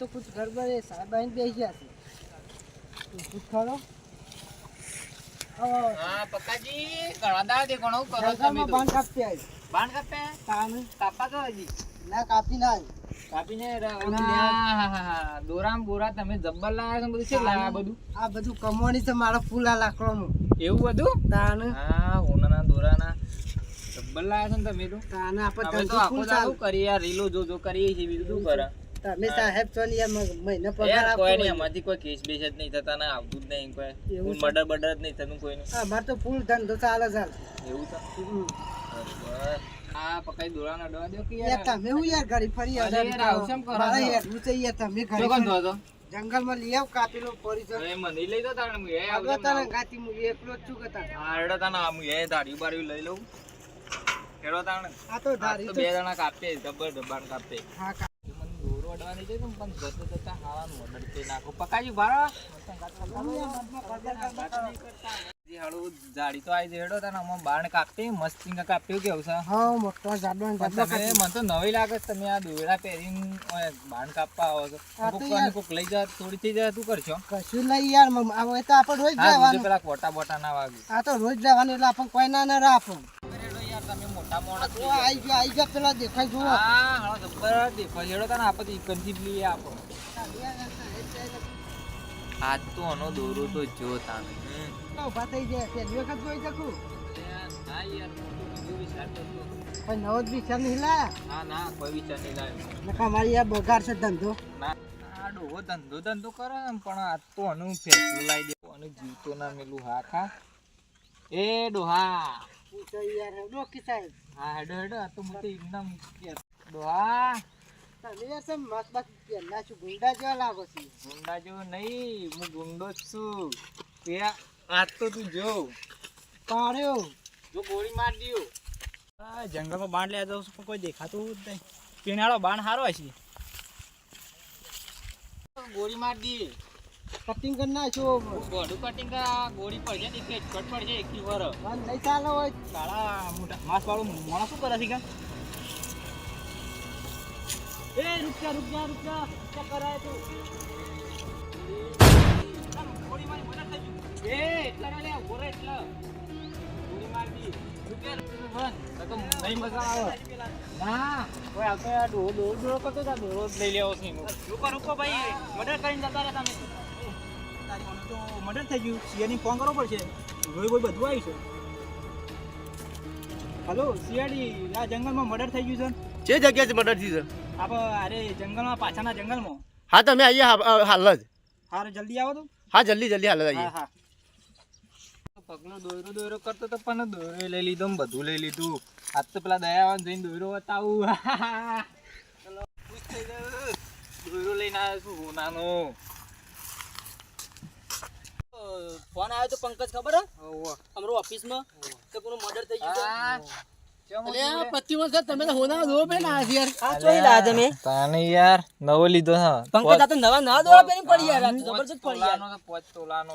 तो कुछ गड़बड़ है साहब बहन बेच जाती कुछ खरो हां पक्काजी घणा दाव दे कोणो કરો તમે તો બાણ કાપતે આવી બાણ કાપે તાને કાપા તો હજી ના કાપી ના કાપીને દોરામ બોરા તમે જબ્બર લાયા છો બધું છે લાયા બધું આ બધું કમવાની છે મારા ફૂલા લાકડાનું એવું બધું તાને હા ઓનાના દોરાના જબ્બર લાયા છો ને તમે તો તાને આપણે અમે તો આખો દાડો કરી યાર રીલો જો જો કરીએ છીએ બીજું શું કરે તમે સાહેબ છો ને મહિને પગાર યાર આપો કોઈ નહીં અમારથી કોઈ કેસ બેસ જ નહીં થતા ને આવતું જ નહીં કોઈ મર્ડર બર્ડર જ નહીં થતું કોઈનું અમાર તો ફૂલ ધંધો ચાલે ચાલે એવું તો બરાબર આ પકાઈ દોરાના ડવા દો કે યાર તમે હું યાર ઘડી ફરી અરે યાર આવું કેમ કરો મારા હેડવું છે યાર તમે ઘડી ચોકન થો તો જંગલમાં લઈ આવ કાપેલો પડી છે એ મને લઈ દો તાણે હું એ આગળ તને ગાતી હું એકલો જ છું કતા હા હેડો તાણે આમ એ દાઢી બારી લઈ લઉં હેડો તાણે આ તો ધારી તો બે જણા કાપે જબર ડબ્બાન કાપે હા મને દોરો અડવાની છે પણ જતો જતા ખાવાનું ઓર્ડર તે નાખો પકાજી બારા હાડું જાડી તો આવી છે હેડો તાને આમાં બાણ કાપતે મસ્તી કાપ્યું કેવું છે હા મોટો જાડો તમે મને તો નવી લાગે છે તમે આ દોયડા પહેરીને બાણ કાપવા આવો છો કોક લઈ જા થોડી થઈ જાય તું કરશો કશું નહીં યાર હવે તો આપણે રોજ હા જવાનું પેલા કોટા બોટા ના વાગે આ તો રોજ જવાનું એટલે આપણે કોઈ ના ના રાખો યાર તમે મોટા મોણા તો આઈ ગયો પેલા દેખાય જુઓ હા હાલો જબર દેખાય હેડો તને આપણે ઇકનથી લઈએ આપો આજ તો આનો દોરો તો જો તાને ઉભા થઈ જાય પહેલી વખત જોઈ શકું હા યાર બીજો વિચાર કરતો પણ નવો જ વિચાર નહીં લાયા હા ના કોઈ વિચાર નહીં લાવ્યો નકા મારી આ બગાડ છે ધંધો ના આ ડોહો ધંધો કરે ને પણ આજ તો આનું ફેસલું લાવી દે આનું જીવતો ના મેલું હા ખા એ ડોહા પૂછો યાર ડોકી સાહેબ હા હેડો હેડો આ તો મને એકદમ ડોહા તમે યાર સમ મત બસ પહેલા છું ગુંડા જેવા લાગો છો ગુંડા જેવો નહીં હું ગુંડો જ છું તે આજ તો તું જો પાડ્યો જો ગોળી માર દીયો જંગલમાં બાણ લેવા જાઉં છું પણ કોઈ દેખાતું જ નહીં પીણાળો બાણ સારો હશે ગોળી માર દી કટિંગ કરી નાખો બોડું કટિંગ ગોળી પડશે ને કે કટ પડશે એકલી વર મન નહીં ચાલે હોય કાળા મોટા માંસ વાળું મોણા શું કરે છે કે એ રૂપિયા क्या कराय તું ગોળી મારી મદદ થઈ ગઈ એ એટલા રે ઓરે એટલા ગોળી માર દી રૂપિયા તો નહીં મજા આવે ના કોઈ આવતો યાર ડોળો કરતો તા ડોળો લઈ લેવો છે રૂકો ભાઈ મદદ કરીને જતા રહ્યા તમે તારી મને તો મદદ થઈ ગયું સીઆરની ફોન કરવો પડશે રોઈ બોય બધું આવી છે હેલો સીઆડી આ જંગલમાં મર્ડર થઈ ગયું છે જે જગ્યાએ મર્ડર થયું છે અરે જંગલમાં પાછાના જંગલમાં હા તમે આવીએ હાલ જ હારે જલ્દી આવો તો હા જલ્દી હાલ જ આવીએ હા પગલો દોયરો કરતો તો પણ દોયરો લઈ લીધો ને બધું લઈ લીધું આજ તો પેલા દયાવાન જઈને દોયરો બતાવું ચલો ખુશ થઈ ગયો દોયરો લઈને આવ્યો છું હોનાનો ફોન આવ્યો તો પંકજ ખબર હે અમારો ઓફિસમાં કે કોનો મર્ડર થઈ ગયું તમે તો હોના દો પે ના યાર આ ચોઈ લા તમે તાને યાર નવો લીધો હા પંકજ આ તો નવા દોડા પહેરી પડી યાર આ તો જબરજસ્ત પડી યાર પોચ તોલાનો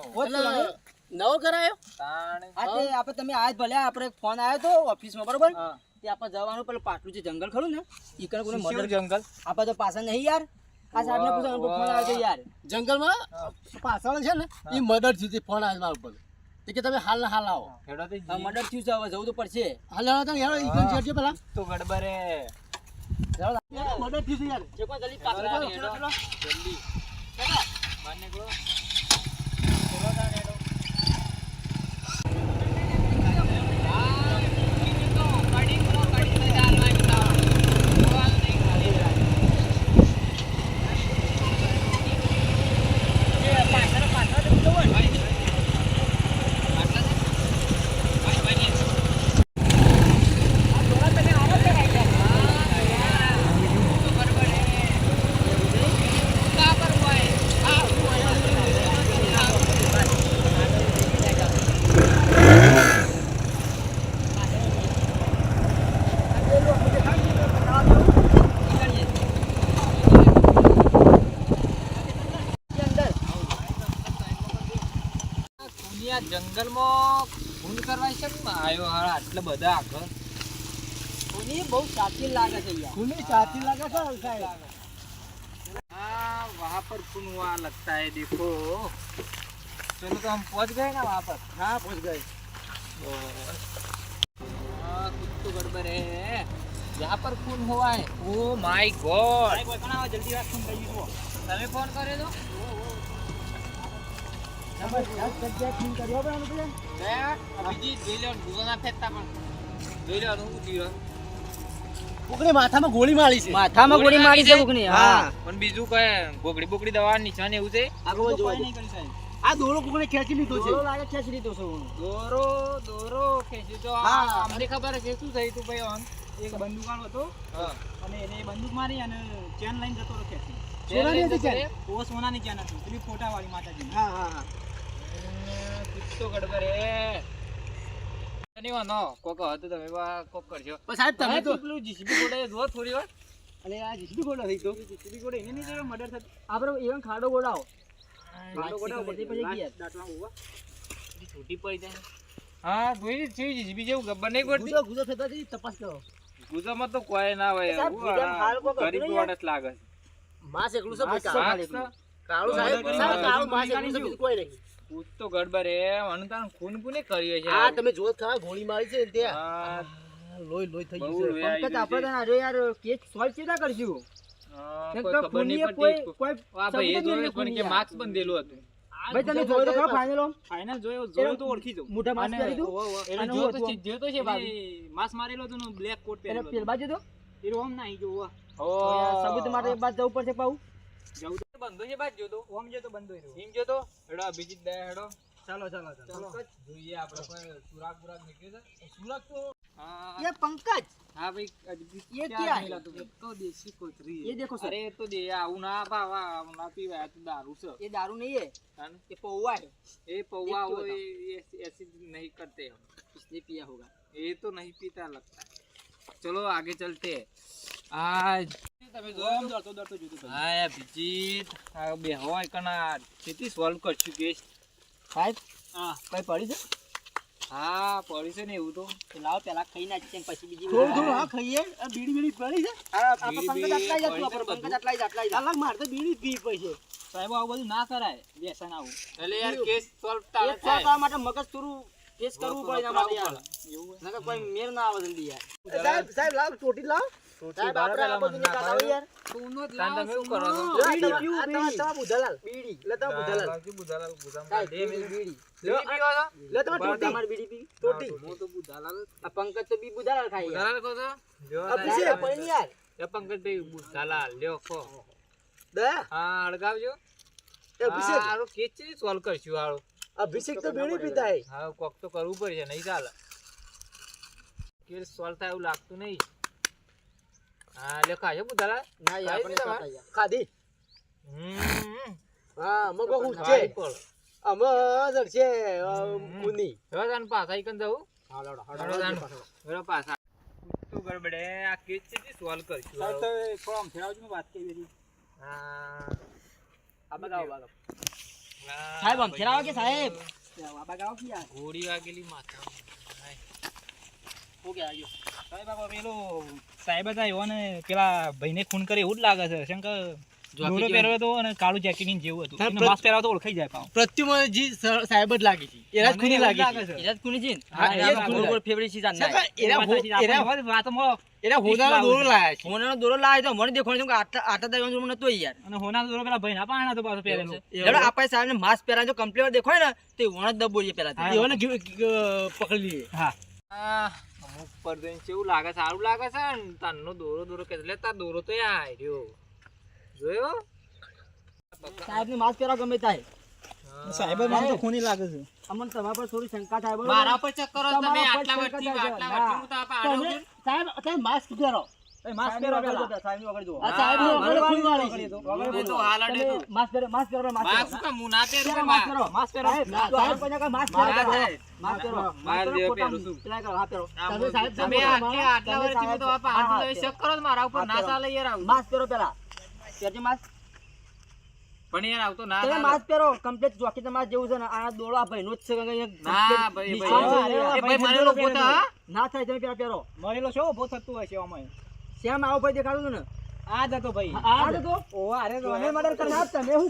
નવો કરાયો તાણે આ તે આપણે તમે આજ ભલે આપણે ફોન આવ્યો તો ઓફિસમાં બરોબર તે આપણે જવાનું પેલું પાટલું જે જંગલ ખરું ને ઈ કને કોને મર્ડર જંગલ આપણે તો પાછા નહીં યાર આ સાહેબને પૂછવાનું ફોન આવ્યો છે યાર જંગલમાં પાછળ છે ને એ મર્ડર થયું ફોન આવ્યો મારા ઉપર કે તમે હાલ ના હાલ આવો હેડોથી આ મર્ડર થયું છે હવે જવું તો પડશે હાલ આવો તો યાર ઈકન ચડજો પેલા તો ગડબરે મર્ડર થયું યાર જે કોઈ જલ્દી પાછળ ચલો જલ્દી બહાર નીકળો જંગલમાં ખૂન કરવા છે આવ્યો હાલ આટલા બધા આગળ કોની બહુ સાચી લાગે છે યાર ખૂની સાચી લાગે છે સાહેબ આ पर खून हुआ लगता है देखो। चलो तो हम पहुंच गए ना वहाँ पर। हाँ पहुंच गए। हाँ कुछ तो गड़बड़ है। यहाँ पर खून हुआ है। Oh my God. જલ્દી વાત સુન ગઈ જુઓ તમે ફોન કર્યો તો? દયા, અભિજીત જોઈ લો ભૂલો ના ફેંકતા પણ. જોઈ લો હું થયું. કોકને માથામાં ગોળી મારી છે. માથામાં ગોળી મારી છે કોકની હા પણ બીજું કઈ બોકડી બોકડી દવા નિશાન એવું છે? આગળ જોવા દે. આ દોરો કોકને ખેંચી લીધો છે. દોરો લાગે ખેંચી લીધો છે હું દોરો ખેંચી તો હા. અમને ખબર છે શું થયું તું ભાઈ ઓન. એક બંદૂકવાળો હતો હા. અને એને બંદૂક મારી અને ચેન લઈને જતો રહ્યો ખેંચી સોનાની હતી ચેન? ઓ સોનાની ચેન હતી પેલી ફોટાવાળી માતાજી હા હા હા. કુછ તો ગડબડ હે. નહીં વાનો કોક હતું તમે કોક કરજો. પણ સાહેબ તમે તો પેલું જીસીબી ગોળે જો થોડી વાર. અલે આ જીસીબી ગોળો થઈ તો જીસીબી ગોળે એને નહીં જોયો મર્ડર થતું આપણે even ખાડો ગોળાઓ ખાડો ગોળાઓ બધી પછી ગયા દાંતમાં ઉભા છૂટી પડી જાય. હા જોઈ છે જીસીબી જેવું ગબ્બર નહીં પડતી. ગુજો થતા થી તપાસ કરો. ગુજામાં તો કોઈ ના હોય. સાહેબ, ગુજામાં હાલ કોક હતું ગરીબ નહીં વાળા જ લાગે છે. માસ એકલું છે માસ ભાઈ, છે કાળું. ખાલી એકલું. કાળું સાહેબ હા, સાહેબ, કાળું હા, માસ એકલું છે, હા, બીજું કોઈ નહીં. કુછ તો ગડબડ હે. અનંતાન ખૂન કોને કર્યો છે? આ તમે જોત ખરા ગોળી મારી છે ને ત્યાં હા, લોહી લોહી થઈ બહુ ગયું છે. લોહી આવી પંકજ આપણે ગયું છે. તને અરે યાર કેસ સોલ્વ કેતા કરશું હા, કેમ કોઈ કે ખબર નહીં ખૂનીએ પડતી. કોઈ આ ભાઈ એ સબૂત જ જોડે નહીં પણ કે ખૂનીએ. માસ્ક બંધેલું હતું. ભાઈ તમે જોયો તો ખરા ફાઇનલ ફાઇનલ જોયો જોયો તો ઓળખી જાઉં. મોઢા માસ્ક અને પહેરી તું એટલે અને જોયો તો હું છે, જોયો તો છે બાજુ. માસ્ક મારેલો હતો ને બ્લેક કોટ પહેરેલો હતો. પેલ બાજુ તો એ રોમ ના જો ઓ સબૂત માટે એક બાદ જવું પડશે પાઉ જવું તો બંધો છે બાજુ જોતો. ઓમ જે તો બંધ રહ્યો એમ જોતો. હેડો અભિજીત દે હેડો. ચાલો ચાલો ચાલો જોઈએ આપણે કોઈ સુરાગ બુરાગ નીકળે છે. સુરાગ તો હા ये पंकज હા ભાઈ અભિજીત ये ક્યાં क्या है? મિલા તું? એ તો દેશી કોતરી ये देखो सर અરે એ તો દે આવું ના ભાવા આવું ના પીવાય. આ તો દારૂ છે. ये दारू नहीं है હા ને? ये पौवा है એ પૌવા एक तो હોય ये ऐसे नहीं करते हम. इसने पिया होगा ये तो नहीं पीता लगता है. चलो आगे चलते हैं. आज તમે જોયો તો? डरतो जुदू હા અભિજીત આ બે હોય કના ખેતી સોલ્વ કરશું કેસ. साहब हां कई पड़ी છે હા પડી છે ને એવું તો. તો લાવ પેલા ખાઈ નાખ છે પછી બીજી થોડું થોડું હા ખાઈએ. આ બીડી બીડી પડી છે. આપણે બીડી પંકજ આટલા જ પડી છે હતું બધું. પંકજ આટલા જ અલગ માર તો બીડી જ પી પડી છે. સાહેબ આવું બધું ના કરાય વ્યસન આવું એટલે યાર કેસ સોલ્વ એક તારે થોડા કરવા માટે મગજ થોડું કેસ થોડું કરવું પડે એના માટે યાર એવું નકર કોઈ મેર ના આવે જલ્દી યાર સાહેબ સાહેબ લાવ ટોટી લાવ. સાહેબ આપણે આ બધું નિકાલ યાર. સોનો જ લાવો, તમે શું સોનો. કરો છો? બીડી આ પીવું, તમારા બીડી. બુધાલાલ. બીડી લે તમે બુધાલાલ. બુધાલાલ ગુદામ સાહેબ, દે બીડી બીડી બીડી પીવો છો? લે તમે ટોટી. તમારી બીડી પી ટોટી. હું તો બુધાલાલ આ પંકજ તો બી બુધાલાલ ખાઈ યાર બુધાલાલ કહો છો? જો અભિષેક સાહેબ, પડી ને યાર. એ પંકજભાઈ બુધાલાલ લ્યો ખો. દયા. હા અડગાવજો. એ અભિષેક. હારો કેસ છે સોલ્વ કરશું હારો. અભિષેક તો બીડી પીતા હે. હા કોક તો કરવું પડશે નહીં ચાલે. કેસ સોલ્વ થાય એવું લાગતું નહીં. હા લ્યો ખાજો બુધાલાલ. ના યાર ખાઈ આપણે લીધા? ખાતા યાર ખાધી. હા મગો હું છે. ખાઈ પડો. અમર છે કુની. હવે તાન પાછા ઈકન જવું. હાલો હેડો તાન. હેડો પાછા. તો ગડબડે આ કેસ છે સોલ્વ કરશું સાહેબ હારો. તો થોડા આમ ફેરાવજો મેં વાત કરી હતી હા આ બગાવો બાગો હા, સાહેબ આમ ફેરાવો કે ભાઈ, સાહેબ આ બગાવો કે યાર ગોળી વાગેલી માથા. હો ગયા આયો સાહેબ આ પેલો સાહેબ હતા એવો ને પેલા ભાઈને ખૂન કરે એવું જ લાગે છે શંકર દોરો પહેર્યો હતો અને કાળું જેકેટ ની જેવું હતું સાહેબ, એને માસ્ક પહેરાવો તો ઓળખાઈ જાય પાછો. પ્રત્યુમજી સાહેબ જ લાગે છે. એના જ ખૂની લાગે છે. એરાજ કોની છે હા, એ જ એરાજ કોની ગોળ ફેવરિટ છે જાન સાહેબ, એના વાતમાં એના હોદાનો દોરો લાયા છે. હોનાનો દોરો લાવ્યો તો મને દેખાણું કે આટલા દરવાજો રૂમ નતો યાર અને હોના દોરો પેલા ભાઈના પાણા તો પાછો પહેરેલો. એડો આપણે સાહેબ ને માસ્ક પહેરાજો કમ્પ્લીટ દેખાય ને તો વણ જ દબોરીએ પેલા હા. એઓને પકડી લઈએ. હા આ અમુક પર જઈને કેવું લાગે સારું લાગે છે ને તારનો દોરો કે એટલે તાર દોરો તો યાર રહ્યો જોયો. સાહેબ ને માસ્ક પહેરાવ ગમે તાય સાહેબ મને તો ખૂની લાગે છે. અમને તમારા પર થોડી શંકા થાય બરોબર મારા પર ચેક કરો તમે તમારા પર આટલા શંકા વર્ષથી થાય છે. આટલા ના. વર્ષથી હું તો આપા આડો તમે છું. સાહેબ તમે માસ્ક પહેરો. માસ્ક પહેરો પેલા. સાહેબ ની વગર જુઓ આ સાહેબ હા, વગર વગર ખૂની વાળી વગર છે. વગર એ તો હાલ અડે તમે તું. માસ્ક પહેરો માસ્ક પહેરો માસ્ક માસ્ક પહેરો શું કામ હું ના પહેરું પહેરો, કે માસ્ક માસ્ક? પહેરો માસ્ક પહેરો સાહેબ સાહેબ કોઈને કહે માસ્ક મારા પહેરો સાહેબ. માસ્ક પહેરો માર માસ્ક જેવો પહેરો પહેરું છું. પેલા કરો હા પહેરો તમે સાહેબ તમે સાંભળો. આટલા વર્ષથી હું તો આપા આટલું લઈ ચેક કરો તો મારા ઉપર ના ચાલે યાર આવું. માસ્ક પહેરો પેલા પહેરજો માસ્ક પણ યાર આવતો ના તમે ચાલે. માસ્ક પહેરો કમ્પ્લીટ જોકી તમારે જેવું છે ને આ દોડો આ ભાઈનો જ છે કે એક ના ભાઈ નિશાન છે. એ ભાઈ મારેલો પોતા હા? ના થાય તમે પેલા પહેરો મળેલો છો ઉભો થતું હોય છે આમાં. શ્યામ આવો ભાઈ દેખાડું છું ને આ જતો ભાઈ આ જતો? ઓ અરે તો મને મર્ડર કરી નાખ તમે હું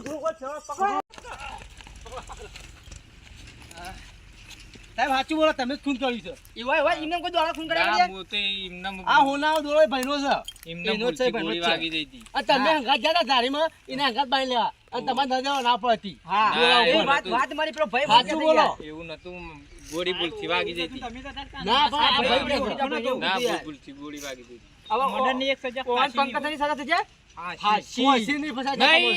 સાહેબ સાચું બોલો, તમે જ ખૂન કર્યું છે. એમને કોઈ દ્વારા ખૂન કર્યા ના, હું તો એમને આ હોનારો દોરો એ ભાઈનો છે. એમને એનો જ છે, ભૂલથી ભાઈનો જ ગોળી છે. વાગી જઈ હતી. અને તમે હંગાત ગયા હતા ધારીમાં, એને હંગાત બાંધી લેવા. અને તમારે નજર ના પડતી. હા ના, એ એવું વાત નતું. વાત મારી પેલો ભાઈ સાચું બોલો. એવું નતું, ગોળી ભૂલથી વાગી જઈ હતી. તમે તો હતા ના, પણ આ આ ભાઈ ભાઈ પડે છે. એવું ના, કીધું યાર. ભૂલથી ગોળી વાગી જઈ હતી. મર્ડરની એક સજા ઓન ફાંસીની પંકજની સજા થઈ જાય? ફાંસી. ફાંસીની સજા નહીં. થાય.